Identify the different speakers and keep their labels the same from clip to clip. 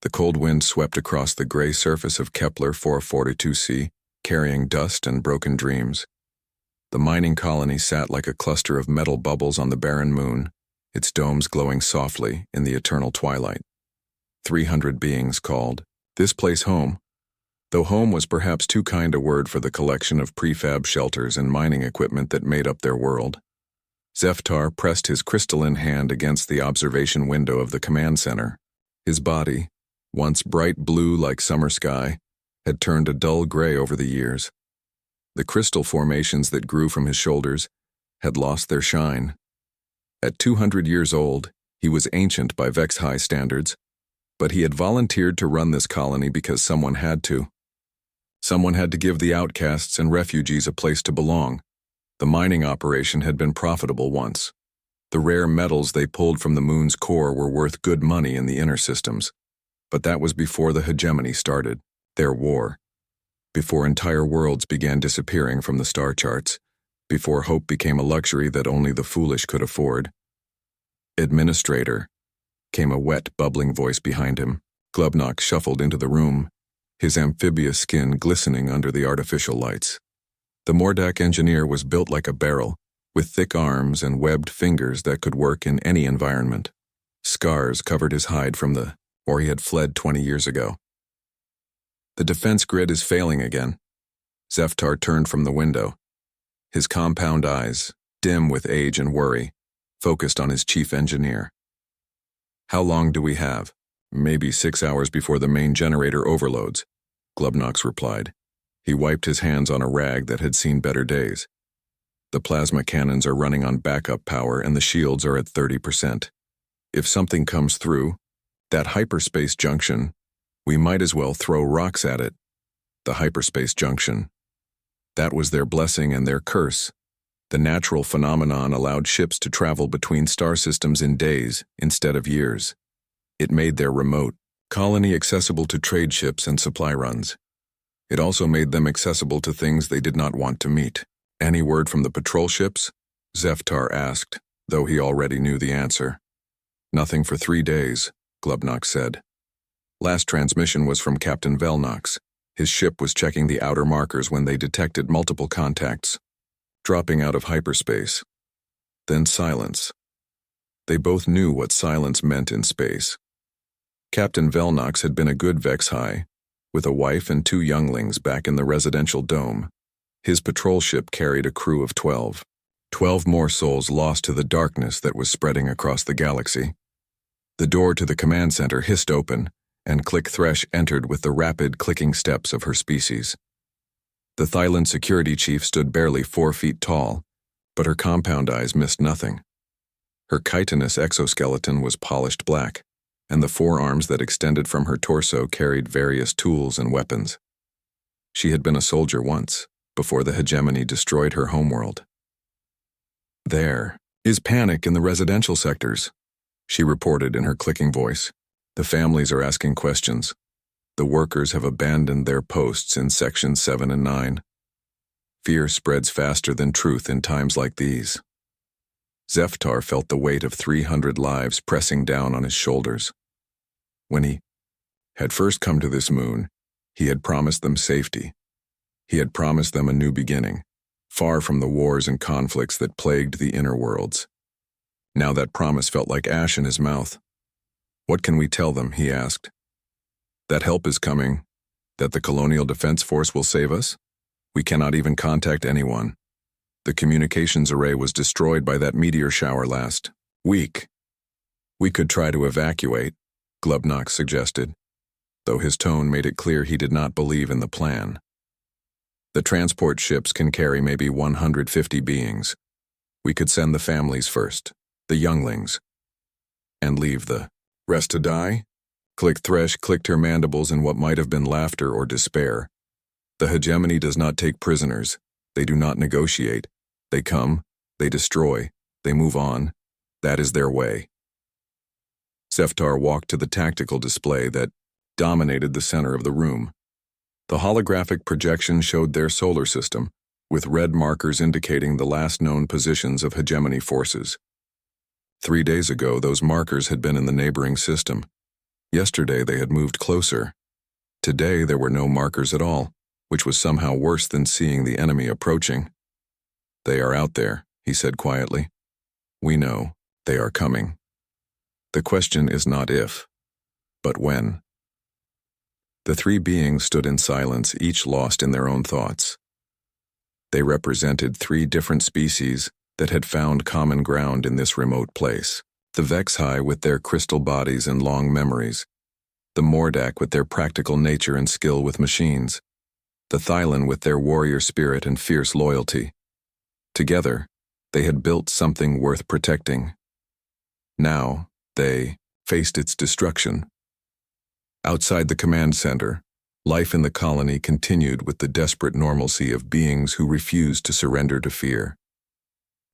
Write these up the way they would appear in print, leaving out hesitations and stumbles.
Speaker 1: The cold wind swept across the gray surface of Kepler 442c, carrying dust and broken dreams. The mining colony sat like a cluster of metal bubbles on the barren moon, its domes glowing softly in the eternal twilight. 300 beings called this place home, though home was perhaps too kind a word for the collection of prefab shelters and mining equipment that made up their world. Zeftar pressed his crystalline hand against the observation window of the command center. His body, once bright blue like summer sky, had turned a dull gray over the years. The crystal formations that grew from his shoulders had lost their shine. At 200 years old, he was ancient by Vex-High standards, but he had volunteered to run this colony because someone had to. Someone had to give the outcasts and refugees a place to belong. The mining operation had been profitable once. The rare metals they pulled from the moon's core were worth good money in the inner systems. But that was before the hegemony started, their war. Before entire worlds began disappearing from the star charts. Before hope became a luxury that only the foolish could afford. Administrator, came a wet, bubbling voice behind him. Glubnock shuffled into the room, his amphibious skin glistening under the artificial lights. The Mordak engineer was built like a barrel, with thick arms and webbed fingers that could work in any environment. Scars covered his hide from the war he had fled 20 years ago. The defense grid is failing again. Zeftar turned from the window. His compound eyes, dim with age and worry, focused on his chief engineer. How long do we have? Maybe 6 hours before the main generator overloads, Glubnox replied. He wiped his hands on a rag that had seen better days. The plasma cannons are running on backup power and the shields are at 30%. If something comes through, that hyperspace junction, we might as well throw rocks at it. The hyperspace junction. That was their blessing and their curse. The natural phenomenon allowed ships to travel between star systems in days instead of years. It made their remote colony accessible to trade ships and supply runs. It also made them accessible to things they did not want to meet. Any word from the patrol ships? Zeftar asked, though he already knew the answer. Nothing for 3 days, Glubnox said. Last transmission was from Captain Velnox. His ship was checking the outer markers when they detected multiple contacts, dropping out of hyperspace. Then silence. They both knew what silence meant in space. Captain Velnox had been a good Vex-High, with a wife and 2 younglings back in the residential dome. His patrol ship carried a crew of 12. 12 more souls lost to the darkness that was spreading across the galaxy. The door to the command center hissed open, and Click Thresh entered with the rapid clicking steps of her species. The Thylan security chief stood barely 4 feet tall, but her compound eyes missed nothing. Her chitinous exoskeleton was polished black, and the forearms that extended from her torso carried various tools and weapons. She had been a soldier once, before the hegemony destroyed her homeworld. There is panic in the residential sectors, she reported in her clicking voice. The families are asking questions. The workers have abandoned their posts in sections 7 and 9. Fear spreads faster than truth in times like these. Zeftar felt the weight of 300 lives pressing down on his shoulders. When he had first come to this moon, he had promised them safety. He had promised them a new beginning, far from the wars and conflicts that plagued the inner worlds. Now that promise felt like ash in his mouth. What can we tell them, he asked. That help is coming, that the Colonial Defense Force will save us? We cannot even contact anyone. The communications array was destroyed by that meteor shower last week. We could try to evacuate, Glubnox suggested, though his tone made it clear he did not believe in the plan. The transport ships can carry maybe 150 beings. We could send the families first, the younglings, and leave the rest to die? Click Thresh clicked her mandibles in what might have been laughter or despair. The hegemony does not take prisoners. They do not negotiate. They come, they destroy, they move on. That is their way. Zeftar walked to the tactical display that dominated the center of the room. The holographic projection showed their solar system, with red markers indicating the last known positions of hegemony forces. 3 days ago, those markers had been in the neighboring system. Yesterday they had moved closer. Today there were no markers at all, which was somehow worse than seeing the enemy approaching. "They are out there," he said quietly. "We know they are coming. The question is not if, but when." The three beings stood in silence, each lost in their own thoughts. They represented three different species that had found common ground in this remote place. The Vexhi with their crystal bodies and long memories, the Mordak with their practical nature and skill with machines, the Thylan with their warrior spirit and fierce loyalty. Together, they had built something worth protecting. Now, they faced its destruction. Outside the command center, life in the colony continued with the desperate normalcy of beings who refused to surrender to fear.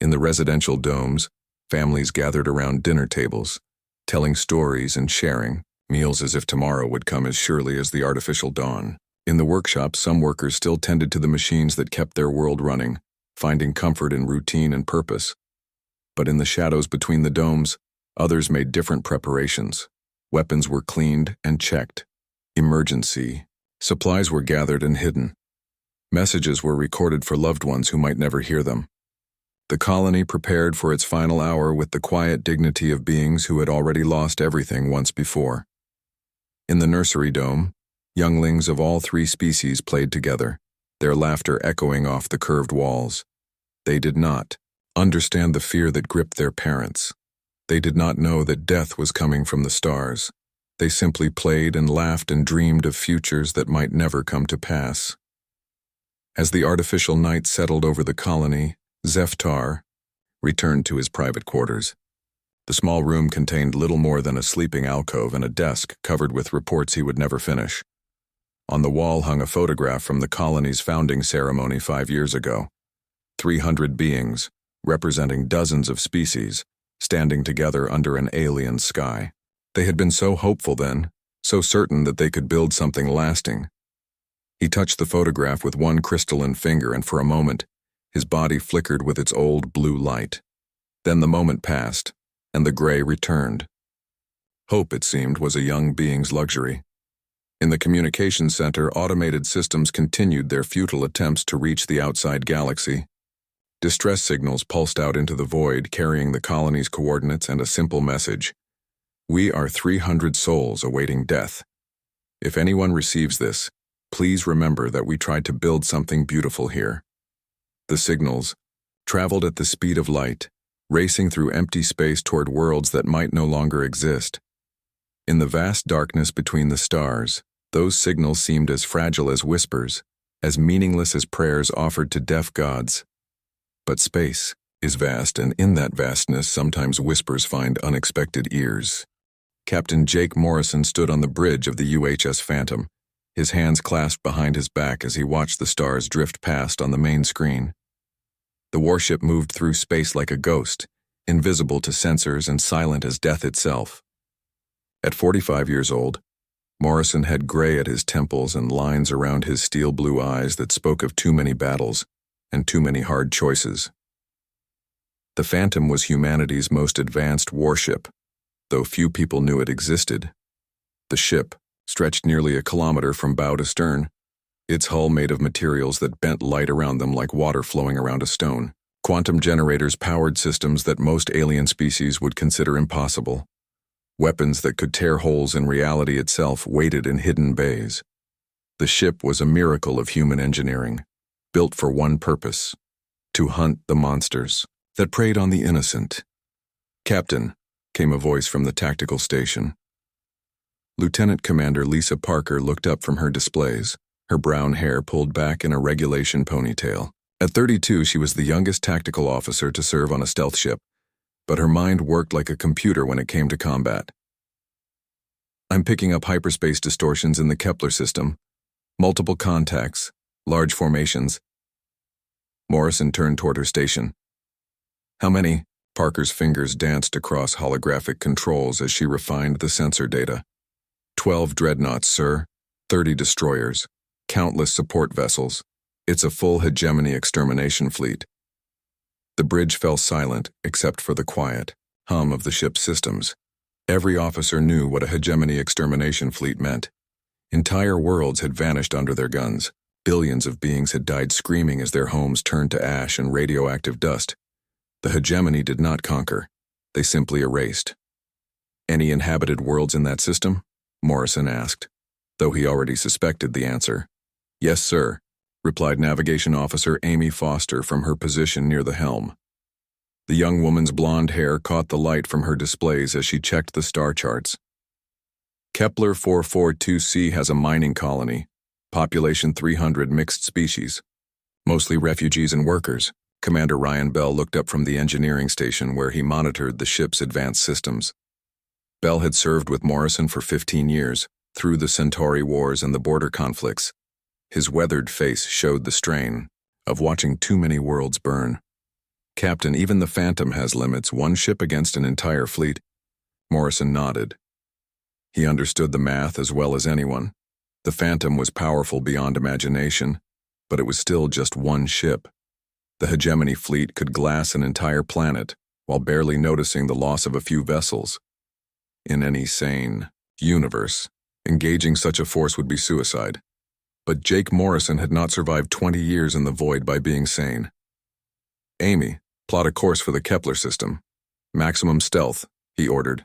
Speaker 1: In the residential domes, families gathered around dinner tables, telling stories and sharing meals as if tomorrow would come as surely as the artificial dawn. In the workshops, some workers still tended to the machines that kept their world running, finding comfort in routine and purpose. But in the shadows between the domes, others made different preparations. Weapons were cleaned and checked. Emergency. Supplies were gathered and hidden. Messages were recorded for loved ones who might never hear them. The colony prepared for its final hour with the quiet dignity of beings who had already lost everything once before. In the nursery dome, younglings of all three species played together, their laughter echoing off the curved walls. They did not understand the fear that gripped their parents. They did not know that death was coming from the stars. They simply played and laughed and dreamed of futures that might never come to pass. As the artificial night settled over the colony, Zeftar returned to his private quarters. The small room contained little more than a sleeping alcove and a desk covered with reports he would never finish. On the wall hung a photograph from the colony's founding ceremony 5 years ago. 300 beings, representing dozens of species, standing together under an alien sky. They had been so hopeful then, so certain that they could build something lasting. He touched the photograph with one crystalline finger, and for a moment, his body flickered with its old blue light. Then the moment passed, and the gray returned. Hope, it seemed, was a young being's luxury. In the communications center, automated systems continued their futile attempts to reach the outside galaxy. Distress signals pulsed out into the void, carrying the colony's coordinates and a simple message: "We are 300 souls awaiting death. If anyone receives this, please remember that we tried to build something beautiful here." The signals traveled at the speed of light, racing through empty space toward worlds that might no longer exist. In the vast darkness between the stars, those signals seemed as fragile as whispers, as meaningless as prayers offered to deaf gods. But space is vast, and in that vastness sometimes whispers find unexpected ears. Captain Jake Morrison stood on the bridge of the UHS Phantom, his hands clasped behind his back as he watched the stars drift past on the main screen. The warship moved through space like a ghost, invisible to sensors and silent as death itself. At 45 years old, Morrison had gray at his temples and lines around his steel blue eyes that spoke of too many battles and too many hard choices. The Phantom was humanity's most advanced warship, though few people knew it existed. The ship stretched nearly a kilometer from bow to stern, its hull made of materials that bent light around them like water flowing around a stone. Quantum generators powered systems that most alien species would consider impossible. Weapons that could tear holes in reality itself waited in hidden bays. The ship was a miracle of human engineering, built for one purpose: to hunt the monsters that preyed on the innocent. "Captain," came a voice from the tactical station. Lieutenant Commander Lisa Parker looked up from her displays, her brown hair pulled back in a regulation ponytail. At 32, she was the youngest tactical officer to serve on a stealth ship, but her mind worked like a computer when it came to combat. "I'm picking up hyperspace distortions in the Kepler system. Multiple contacts, large formations." Morrison turned toward her station. "How many?" Parker's fingers danced across holographic controls as she refined the sensor data. 12 dreadnoughts, sir. 30 destroyers. Countless support vessels. It's a full hegemony extermination fleet." The bridge fell silent except for the quiet hum of the ship's systems. Every officer knew what a hegemony extermination fleet meant. Entire worlds had vanished under their guns. Billions of beings had died screaming as their homes turned to ash and radioactive dust. The hegemony did not conquer. They simply erased. Any inhabited worlds in that system? Morrison asked, though he already suspected the answer. Yes, sir, replied Navigation Officer Amy Foster from her position near the helm. The young woman's blonde hair caught the light from her displays as she checked the star charts. Kepler 442c has a mining colony, population 300 mixed species, mostly refugees and workers. Commander Ryan Bell looked up from the engineering station where he monitored the ship's advanced systems. Bell had served with Morrison for 15 years, through the Centauri Wars and the border conflicts. His weathered face showed the strain of watching too many worlds burn. Captain, even the Phantom has limits, one ship against an entire fleet. Morrison nodded. He understood the math as well as anyone. The Phantom was powerful beyond imagination, but it was still just one ship. The hegemony fleet could glass an entire planet while barely noticing the loss of a few vessels. In any sane universe, engaging such a force would be suicide. But Jake Morrison had not survived 20 years in the void by being sane. Amy, plot a course for the Kepler system. Maximum stealth, he ordered.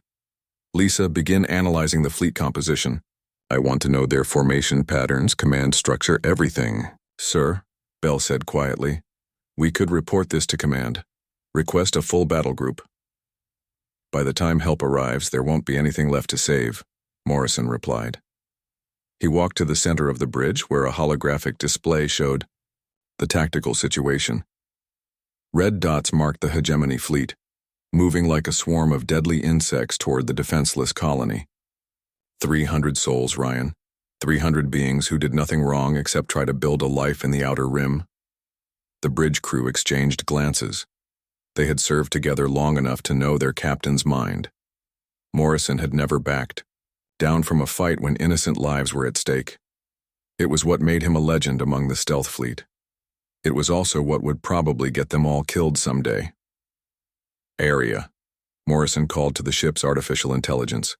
Speaker 1: Lisa, begin analyzing the fleet composition. I want to know their formation patterns, command structure, everything. Sir, Bell said quietly. We could report this to command. Request a full battle group. By the time help arrives, there won't be anything left to save, Morrison replied. He walked to the center of the bridge where a holographic display showed the tactical situation. Red dots marked the hegemony fleet, moving like a swarm of deadly insects toward the defenseless colony. 300 souls, Ryan. 300 beings who did nothing wrong except try to build a life in the outer rim. The bridge crew exchanged glances. They had served together long enough to know their captain's mind. Morrison had never backed down from a fight when innocent lives were at stake. It was what made him a legend among the stealth fleet. It was also what would probably get them all killed someday. Area. Morrison called to the ship's artificial intelligence.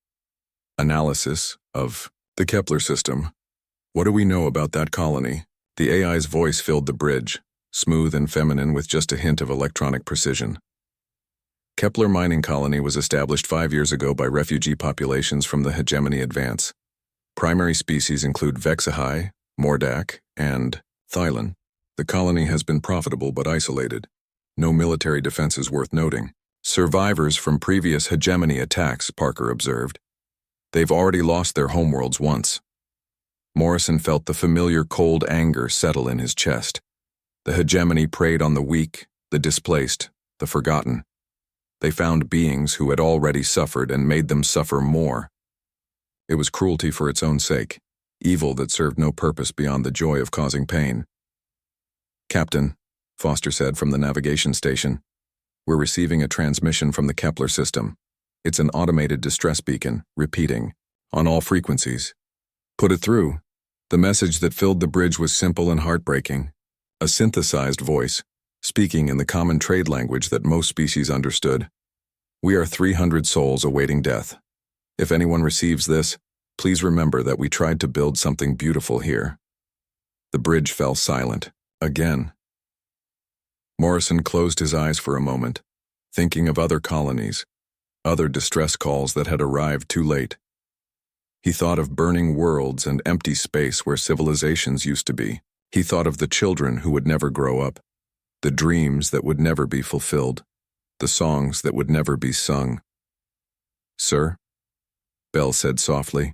Speaker 1: Analysis of the Kepler system. What do we know about that colony? The AI's voice filled the bridge, smooth and feminine with just a hint of electronic precision. Kepler mining colony was established 5 years ago by refugee populations from the hegemony advance. Primary species include Vexahai, Mordak, and Thylon. The colony has been profitable but isolated. No military defenses worth noting. Survivors from previous hegemony attacks, Parker observed. They've already lost their homeworlds once. Morrison felt the familiar cold anger settle in his chest. The hegemony preyed on the weak, the displaced, the forgotten. They found beings who had already suffered and made them suffer more. It was cruelty for its own sake, evil that served no purpose beyond the joy of causing pain. Captain, Foster said from the navigation station, we're receiving a transmission from the Kepler system. It's an automated distress beacon, repeating, on all frequencies. Put it through. The message that filled the bridge was simple and heartbreaking. A synthesized voice, speaking in the common trade language that most species understood. We are 300 souls awaiting death. If anyone receives this, please remember that we tried to build something beautiful here. The bridge fell silent, again. Morrison closed his eyes for a moment, thinking of other colonies, other distress calls that had arrived too late. He thought of burning worlds and empty space where civilizations used to be. He thought of the children who would never grow up, the dreams that would never be fulfilled, the songs that would never be sung. Sir, Bell said softly,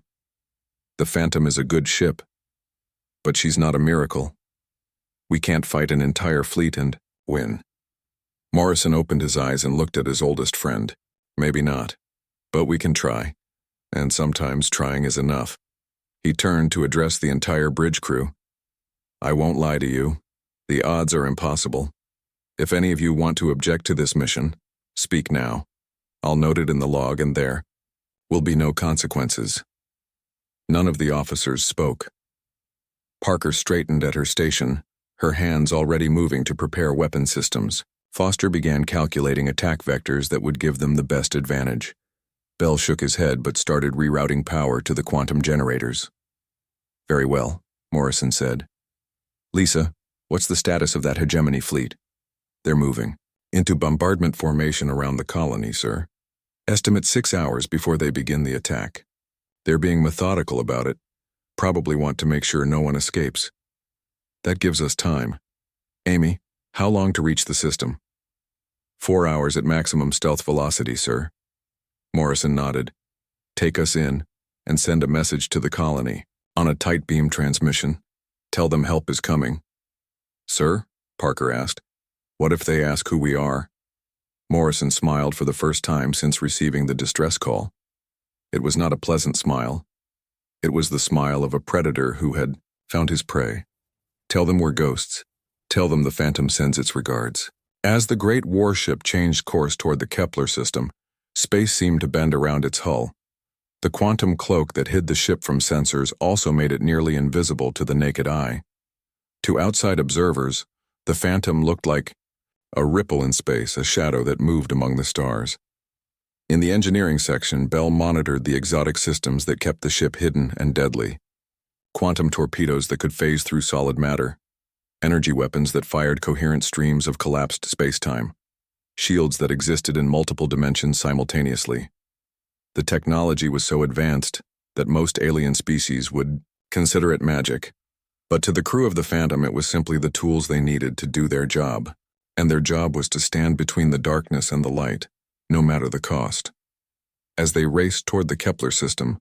Speaker 1: the Phantom is a good ship, but she's not a miracle. We can't fight an entire fleet and win. Morrison opened his eyes and looked at his oldest friend. Maybe not, but we can try, and sometimes trying is enough. He turned to address the entire bridge crew. I won't lie to you. The odds are impossible. If any of you want to object to this mission, speak now. I'll note it in the log and there will be no consequences. None of the officers spoke. Parker straightened at her station, her hands already moving to prepare weapon systems. Foster began calculating attack vectors that would give them the best advantage. Bell shook his head but started rerouting power to the quantum generators. Very well, Morrison said. Lisa, what's the status of that hegemony fleet? They're moving. Into bombardment formation around the colony, sir. Estimate 6 hours before they begin the attack. They're being methodical about it. Probably want to make sure no one escapes. That gives us time. Amy, how long to reach the system? 4 hours at maximum stealth velocity, sir. Morrison nodded. Take us in and send a message to the colony on a tight beam transmission. Tell them help is coming. Sir? Parker asked. What if they ask who we are? Morrison smiled for the first time since receiving the distress call. It was not a pleasant smile. It was the smile of a predator who had found his prey. Tell them we're ghosts. Tell them the Phantom sends its regards. As the great warship changed course toward the Kepler system, space seemed to bend around its hull. The quantum cloak that hid the ship from sensors also made it nearly invisible to the naked eye. To outside observers, the Phantom looked like a ripple in space, a shadow that moved among the stars. In the engineering section, Bell monitored the exotic systems that kept the ship hidden and deadly. Quantum torpedoes that could phase through solid matter. Energy weapons that fired coherent streams of collapsed space-time. Shields that existed in multiple dimensions simultaneously. The technology was so advanced that most alien species would consider it magic. But to the crew of the Phantom, it was simply the tools they needed to do their job. And their job was to stand between the darkness and the light, no matter the cost. As they raced toward the Kepler system,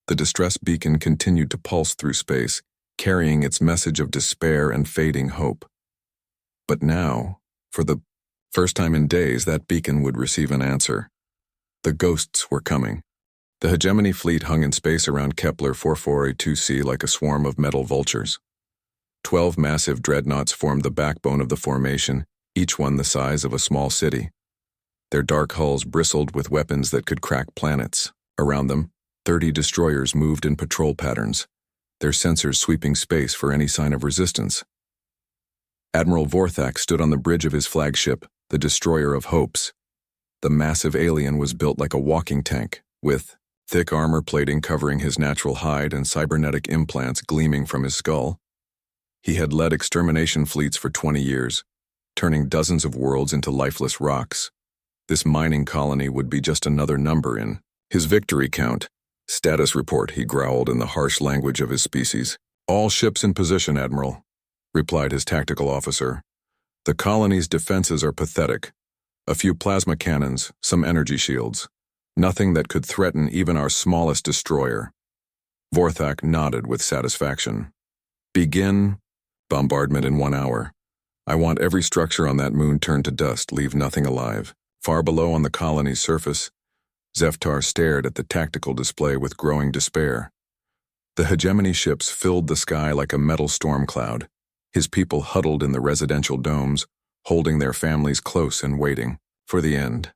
Speaker 1: the distress beacon continued to pulse through space, carrying its message of despair and fading hope. But now, for the first time in days, that beacon would receive an answer. The ghosts were coming. The hegemony fleet hung in space around Kepler 4482c like a swarm of metal vultures. 12 massive dreadnoughts formed the backbone of the formation, each one the size of a small city. Their dark hulls bristled with weapons that could crack planets. Around them, 30 destroyers moved in patrol patterns, their sensors sweeping space for any sign of resistance. Admiral Vorthak stood on the bridge of his flagship, the Destroyer of Hopes. The massive alien was built like a walking tank, with thick armor plating covering his natural hide and cybernetic implants gleaming from his skull. He had led extermination fleets for 20 years, turning dozens of worlds into lifeless rocks. This mining colony would be just another number in his victory count. Status report, he growled in the harsh language of his species. All ships in position, Admiral, replied his tactical officer. The colony's defenses are pathetic. A few plasma cannons, some energy shields. Nothing that could threaten even our smallest destroyer. Vorthak nodded with satisfaction. Begin bombardment in 1 hour. I want every structure on that moon turned to dust, leave nothing alive. Far below on the colony's surface, Zeftar stared at the tactical display with growing despair. The hegemony ships filled the sky like a metal storm cloud, his people huddled in the residential domes, holding their families close and waiting for the end.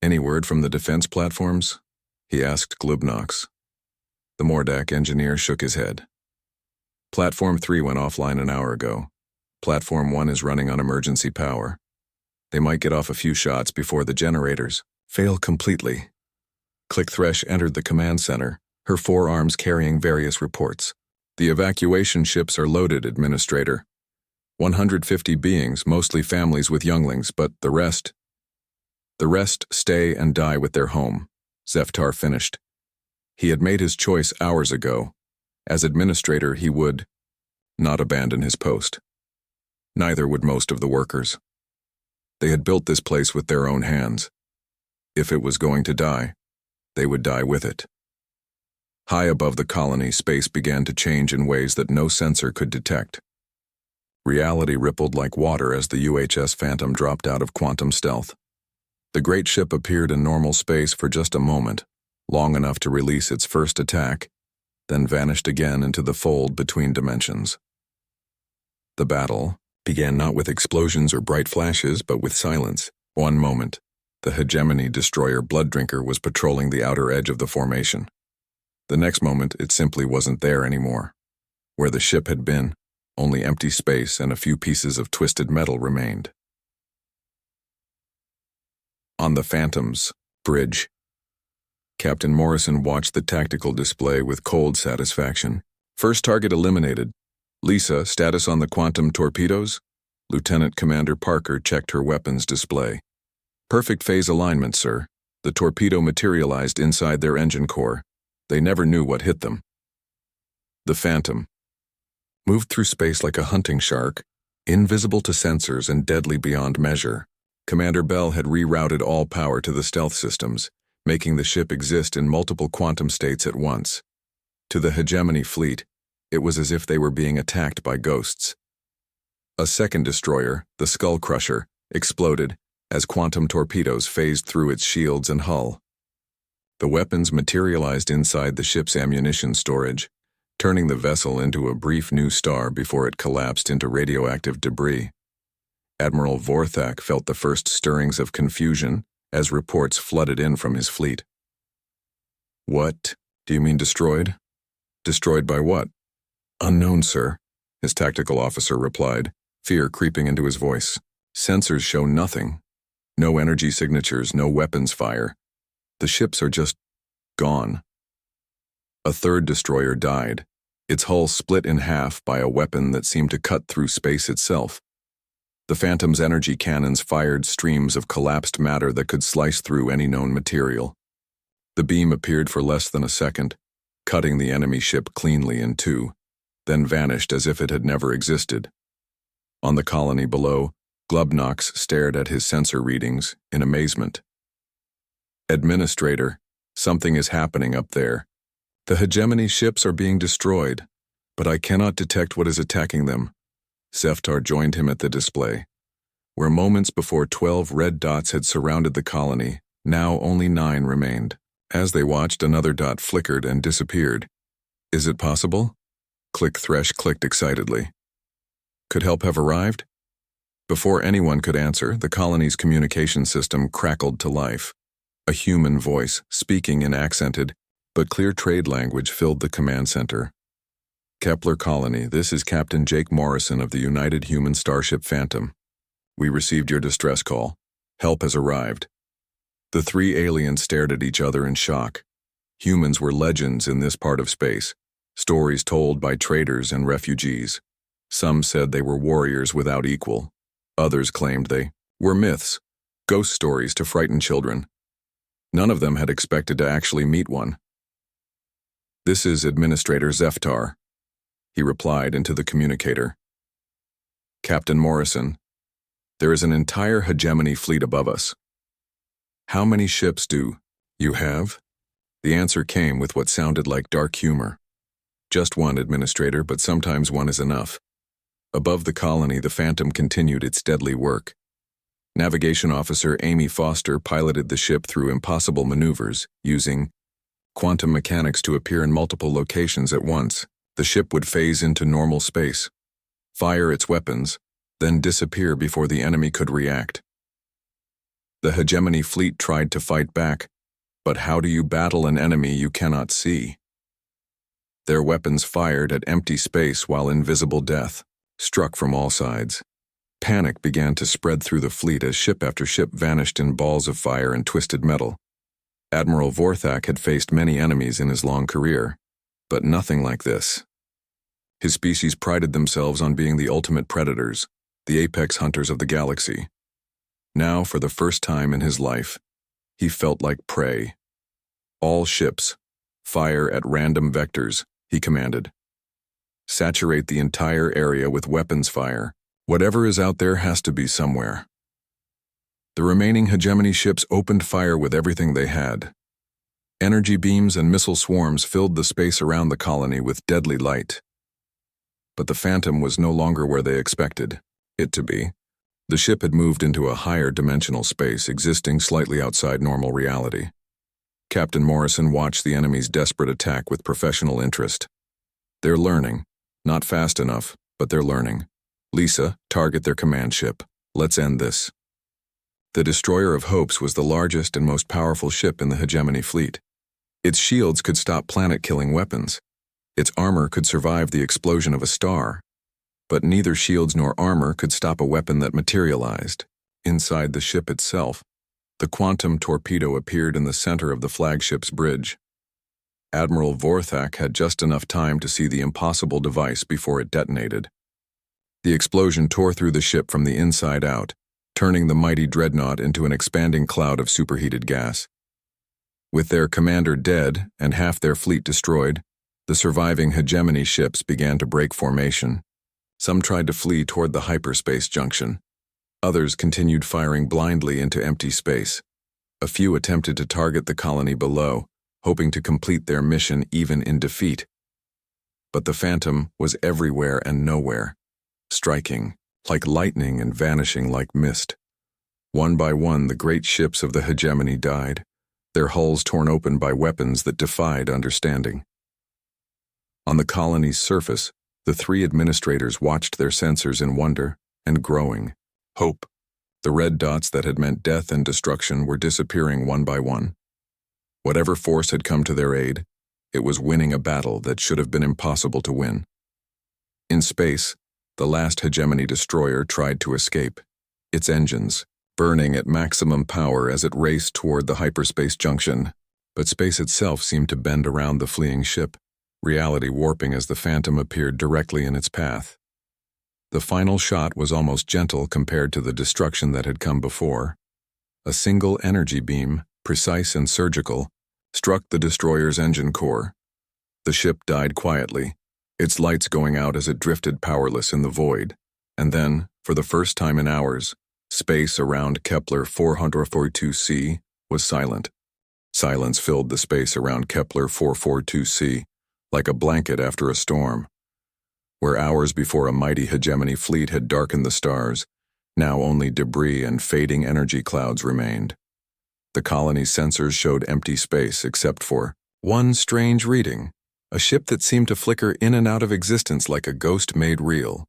Speaker 1: Any word from the defense platforms? He asked Glubnox. The Mordak engineer shook his head. Platform 3 went offline an hour ago. Platform 1 is running on emergency power. They might get off a few shots before the generators fail completely. Click Thresh entered the command center, her forearms carrying various reports. The evacuation ships are loaded, Administrator. 150 beings, mostly families with younglings, but the rest stay and die with their home, Zeftar finished. He had made his choice hours ago. As Administrator, he would not abandon his post. Neither would most of the workers. They had built this place with their own hands. If it was going to die, they would die with it. High above the colony, space began to change in ways that no sensor could detect. Reality rippled like water as the UHS Phantom dropped out of quantum stealth. The great ship appeared in normal space for just a moment, long enough to release its first attack, then vanished again into the fold between dimensions. The battle began not with explosions or bright flashes, but with silence. One moment, the hegemony destroyer Blooddrinker was patrolling the outer edge of the formation. The next moment, it simply wasn't there anymore. Where the ship had been, only empty space and a few pieces of twisted metal remained. On the Phantom's bridge, Captain Morrison watched the tactical display with cold satisfaction. First target eliminated. Lisa, status on the quantum torpedoes? Lieutenant Commander Parker checked her weapons display. Perfect phase alignment, sir. The torpedo materialized inside their engine core. They never knew what hit them. The Phantom moved through space like a hunting shark, invisible to sensors and deadly beyond measure. Commander Bell had rerouted all power to the stealth systems, making the ship exist in multiple quantum states at once. To the hegemony fleet, it was as if they were being attacked by ghosts. A second destroyer, the Skull Crusher, exploded as quantum torpedoes phased through its shields and hull. The weapons materialized inside the ship's ammunition storage, turning the vessel into a brief new star before it collapsed into radioactive debris. Admiral Vorthak felt the first stirrings of confusion as reports flooded in from his fleet. What? Do you mean destroyed? Destroyed by what? Unknown, sir, his tactical officer replied, fear creeping into his voice. Sensors show nothing. No energy signatures, no weapons fire. The ships are just gone. A third destroyer died, its hull split in half by a weapon that seemed to cut through space itself. The Phantom's energy cannons fired streams of collapsed matter that could slice through any known material. The beam appeared for less than a second, cutting the enemy ship cleanly in two, then vanished as if it had never existed. On the colony below, Glubnox stared at his sensor readings in amazement. Administrator, something is happening up there. The hegemony ships are being destroyed, but I cannot detect what is attacking them. Zeftar joined him at the display. Where moments before 12 red dots had surrounded the colony, now only 9 remained. As they watched, another dot flickered and disappeared. Is it possible? Click Thresh clicked excitedly. Could help have arrived? Before anyone could answer, the colony's communication system crackled to life. A human voice, speaking in accented, but clear trade language, filled the command center. Kepler Colony, this is Captain Jake Morrison of the United Human Starship Phantom. We received your distress call. Help has arrived. The 3 aliens stared at each other in shock. Humans were legends in this part of space, stories told by traders and refugees. Some said they were warriors without equal. Others claimed they were myths, ghost stories to frighten children. None of them had expected to actually meet one. This is Administrator Zeftar, he replied into the communicator. Captain Morrison, there is an entire hegemony fleet above us. How many ships do you have? The answer came with what sounded like dark humor. Just one, Administrator, but sometimes one is enough. Above the colony, the Phantom continued its deadly work. Navigation Officer Amy Foster piloted the ship through impossible maneuvers, using quantum mechanics to appear in multiple locations at once. The ship would phase into normal space, fire its weapons, then disappear before the enemy could react. The hegemony fleet tried to fight back, but how do you battle an enemy you cannot see? Their weapons fired at empty space while invisible death struck from all sides. Panic began to spread through the fleet as ship after ship vanished in balls of fire and twisted metal. Admiral Vorthak had faced many enemies in his long career, but nothing like this. His species prided themselves on being the ultimate predators, the apex hunters of the galaxy. Now, for the first time in his life, he felt like prey. All ships, fire at random vectors, he commanded. Saturate the entire area with weapons fire. Whatever is out there has to be somewhere. The remaining hegemony ships opened fire with everything they had. Energy beams and missile swarms filled the space around the colony with deadly light. But the Phantom was no longer where they expected it to be. The ship had moved into a higher dimensional space, existing slightly outside normal reality. Captain Morrison watched the enemy's desperate attack with professional interest. They're learning. Not fast enough, but they're learning. Lisa, target their command ship. Let's end this. The Destroyer of Hopes was the largest and most powerful ship in the hegemony fleet. Its shields could stop planet-killing weapons. Its armor could survive the explosion of a star. But neither shields nor armor could stop a weapon that materialized inside the ship itself. The quantum torpedo appeared in the center of the flagship's bridge. Admiral Vorthak had just enough time to see the impossible device before it detonated. The explosion tore through the ship from the inside out, turning the mighty dreadnought into an expanding cloud of superheated gas. With their commander dead and half their fleet destroyed, the surviving hegemony ships began to break formation. Some tried to flee toward the hyperspace junction. Others continued firing blindly into empty space. A few attempted to target the colony below, hoping to complete their mission even in defeat. But the Phantom was everywhere and nowhere, striking like lightning and vanishing like mist. One by one, the great ships of the hegemony died, their hulls torn open by weapons that defied understanding. On the colony's surface, the three administrators watched their sensors in wonder and growing hope. The red dots that had meant death and destruction were disappearing one by one. Whatever force had come to their aid, it was winning a battle that should have been impossible to win. In space, the last hegemony destroyer tried to escape, its engines burning at maximum power as it raced toward the hyperspace junction, but space itself seemed to bend around the fleeing ship, reality warping as the Phantom appeared directly in its path. The final shot was almost gentle compared to the destruction that had come before. A single energy beam, precise and surgical, struck the destroyer's engine core. The ship died quietly, its lights going out as it drifted powerless in the void, and then, for the first time in hours, space around Kepler 442c was silent. Silence filled the space around Kepler 442c, like a blanket after a storm. Where hours before a mighty hegemony fleet had darkened the stars, now only debris and fading energy clouds remained. The colony's sensors showed empty space except for one strange reading, a ship that seemed to flicker in and out of existence like a ghost made real.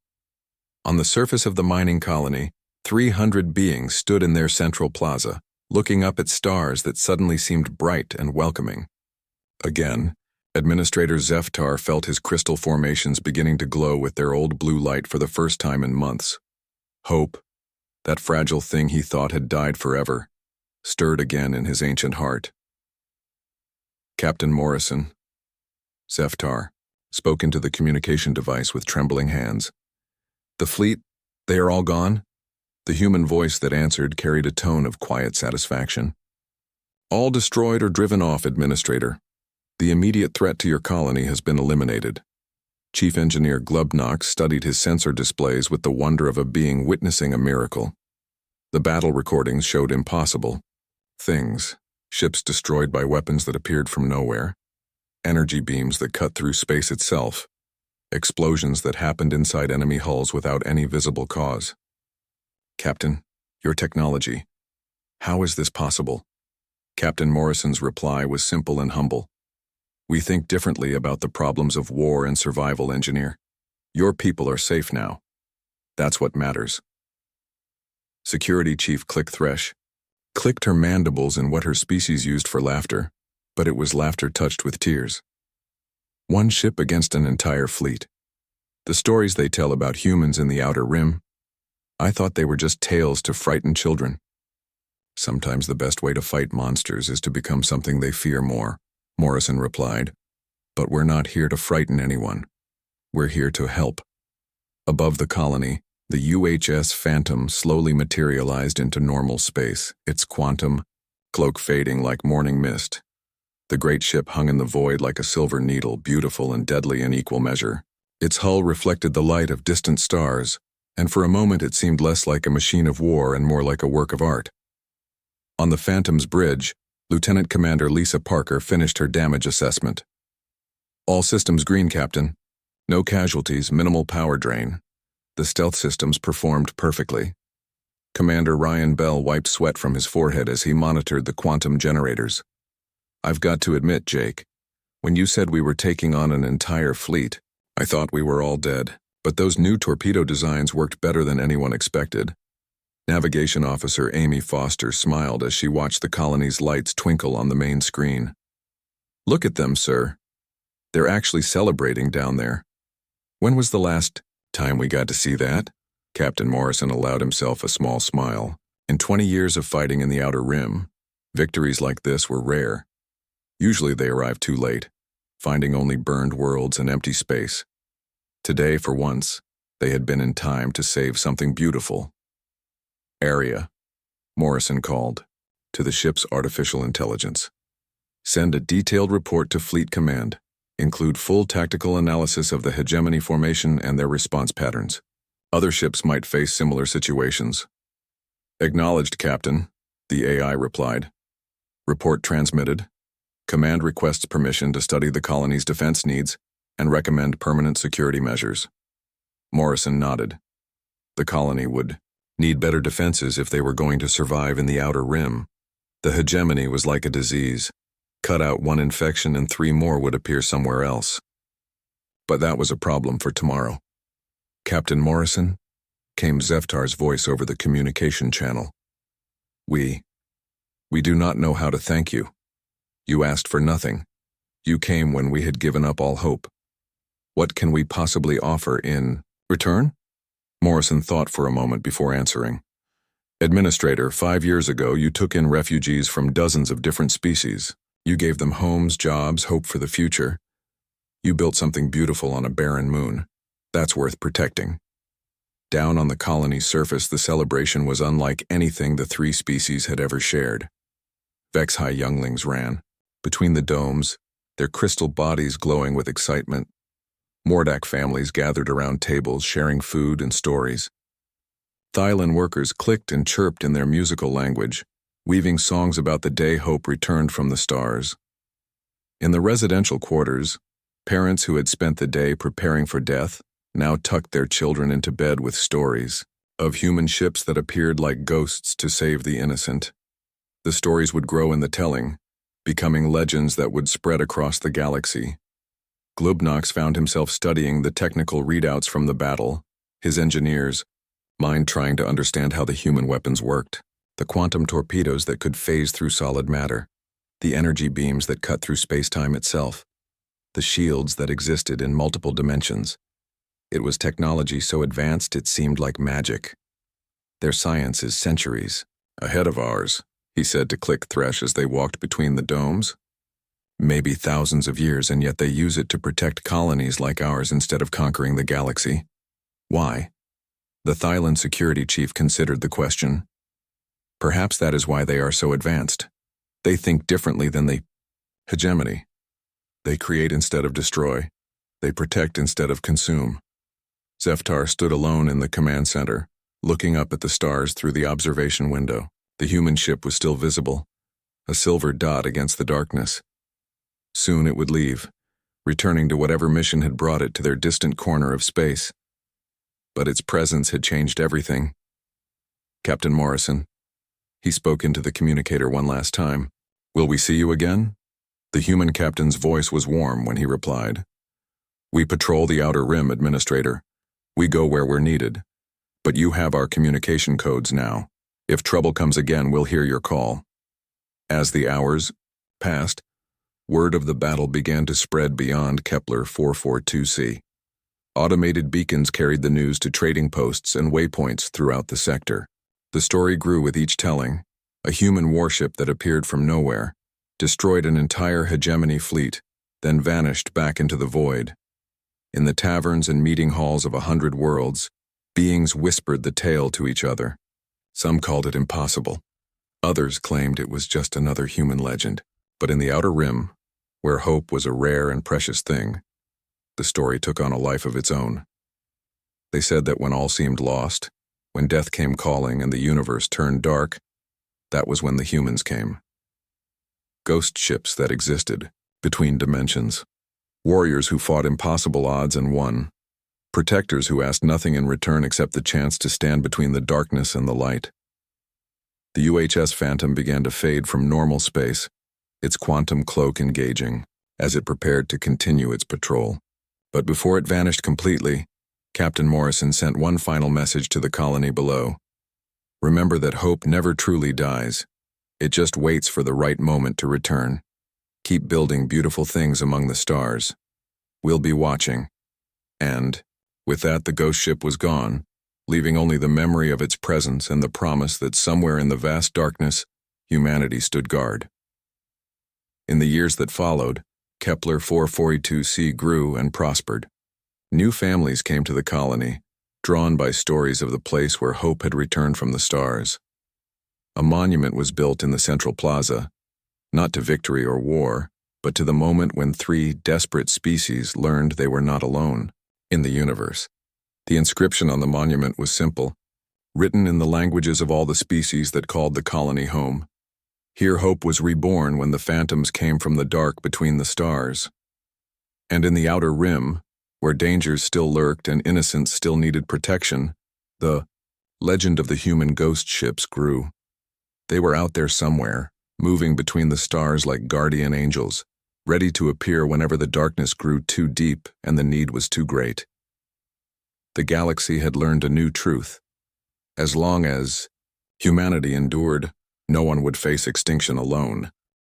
Speaker 1: On the surface of the mining colony, 300 beings stood in their central plaza, looking up at stars that suddenly seemed bright and welcoming. Again, Administrator Zeftar felt his crystal formations beginning to glow with their old blue light for the first time in months. Hope, that fragile thing he thought had died forever, stirred again in his ancient heart. Captain Morrison, Zeftar, spoke into the communication device with trembling hands. The fleet, they are all gone? The human voice that answered carried a tone of quiet satisfaction. All destroyed or driven off, Administrator. The immediate threat to your colony has been eliminated. Chief Engineer Glubnock studied his sensor displays with the wonder of a being witnessing a miracle. The battle recordings showed impossible things, ships destroyed by weapons that appeared from nowhere, energy beams that cut through space itself, explosions that happened inside enemy hulls without any visible cause. Captain, your technology. How is this possible? Captain Morrison's reply was simple and humble. We think differently about the problems of war and survival, Engineer. Your people are safe now. That's what matters. Security Chief Click Thresh clicked her mandibles in what her species used for laughter, but it was laughter touched with tears. One ship against an entire fleet. The stories they tell about humans in the Outer Rim, I thought they were just tales to frighten children. Sometimes the best way to fight monsters is to become something they fear more, Morrison replied. But we're not here to frighten anyone. We're here to help. Above the colony, the UHS Phantom slowly materialized into normal space, its quantum cloak fading like morning mist. The great ship hung in the void like a silver needle, beautiful and deadly in equal measure. Its hull reflected the light of distant stars, and for a moment it seemed less like a machine of war and more like a work of art. On the Phantom's bridge, Lieutenant Commander Lisa Parker finished her damage assessment. All systems green, Captain. No casualties, minimal power drain. The stealth systems performed perfectly. Commander Ryan Bell wiped sweat from his forehead as he monitored the quantum generators. I've got to admit, Jake, when you said we were taking on an entire fleet, I thought we were all dead, but those new torpedo designs worked better than anyone expected. Navigation Officer Amy Foster smiled as she watched the colony's lights twinkle on the main screen. Look at them, sir. They're actually celebrating down there. When was the last time we got to see that? Captain Morrison allowed himself a small smile. In 20 years of fighting in the Outer Rim, victories like this were rare. Usually they arrived too late, finding only burned worlds and empty space. Today, for once, they had been in time to save something beautiful. Area, Morrison called, to the ship's artificial intelligence. Send a detailed report to Fleet Command. Include full tactical analysis of the hegemony formation and their response patterns. Other ships might face similar situations. Acknowledged, Captain, the AI replied. Report transmitted. Command requests permission to study the colony's defense needs and recommend permanent security measures. Morrison nodded. The colony would need better defenses if they were going to survive in the Outer Rim. The hegemony was like a disease. Cut out one infection and 3 more would appear somewhere else. But that was a problem for tomorrow. Captain Morrison, came Zeftar's voice over the communication channel. We do not know how to thank you. You asked for nothing. You came when we had given up all hope. What can we possibly offer in return? Morrison thought for a moment before answering. Administrator, 5 years ago you took in refugees from dozens of different species. You gave them homes, jobs, hope for the future. You built something beautiful on a barren moon. That's worth protecting. Down on the colony's surface, the celebration was unlike anything the 3 species had ever shared. Vex-High younglings ran between the domes, their crystal bodies glowing with excitement. Mordak families gathered around tables, sharing food and stories. Thylon workers clicked and chirped in their musical language, weaving songs about the day hope returned from the stars. In the residential quarters, parents who had spent the day preparing for death now tucked their children into bed with stories of human ships that appeared like ghosts to save the innocent. The stories would grow in the telling, becoming legends that would spread across the galaxy. Glubnox found himself studying the technical readouts from the battle, his engineers' mind trying to understand how the human weapons worked. The quantum torpedoes that could phase through solid matter, the energy beams that cut through space-time itself, the shields that existed in multiple dimensions. It was technology so advanced it seemed like magic. Their science is centuries ahead of ours, he said to Click Thresh as they walked between the domes. Maybe thousands of years, and yet they use it to protect colonies like ours instead of conquering the galaxy. Why? The Thylon security chief considered the question. Perhaps that is why they are so advanced. They think differently than the hegemony. They create instead of destroy. They protect instead of consume. Zeftar stood alone in the command center, looking up at the stars through the observation window. The human ship was still visible, a silver dot against the darkness. Soon it would leave, returning to whatever mission had brought it to their distant corner of space. But its presence had changed everything. Captain Morrison. He spoke into the communicator one last time. Will we see you again? The human captain's voice was warm when he replied. We patrol the Outer Rim, Administrator. We go where we're needed. But you have our communication codes now. If trouble comes again, we'll hear your call. As the hours passed, word of the battle began to spread beyond Kepler 442c. Automated beacons carried the news to trading posts and waypoints throughout the sector. The story grew with each telling. A human warship that appeared from nowhere, destroyed an entire hegemony fleet, then vanished back into the void. In the taverns and meeting halls of 100 worlds, beings whispered the tale to each other. Some called it impossible. Others claimed it was just another human legend. But in the Outer Rim, where hope was a rare and precious thing, the story took on a life of its own. They said that when all seemed lost, when death came calling and the universe turned dark, that was when the humans came. Ghost ships that existed between dimensions. Warriors who fought impossible odds and won. Protectors who asked nothing in return except the chance to stand between the darkness and the light. The UHS Phantom began to fade from normal space, its quantum cloak engaging, as it prepared to continue its patrol. But before it vanished completely, Captain Morrison sent one final message to the colony below. Remember that hope never truly dies. It just waits for the right moment to return. Keep building beautiful things among the stars. We'll be watching. And, with that, the ghost ship was gone, leaving only the memory of its presence and the promise that somewhere in the vast darkness, humanity stood guard. In the years that followed, Kepler 442c grew and prospered. New families came to the colony, drawn by stories of the place where hope had returned from the stars. A monument was built in the central plaza, not to victory or war, but to the moment when three desperate species learned they were not alone in the universe. The inscription on the monument was simple, written in the languages of all the species that called the colony home. Here hope was reborn when the phantoms came from the dark between the stars. And in the outer rim, where dangers still lurked and innocence still needed protection, the legend of the human ghost ships grew. They were out there somewhere, moving between the stars like guardian angels, ready to appear whenever the darkness grew too deep and the need was too great. The galaxy had learned a new truth. As long as humanity endured, no one would face extinction alone.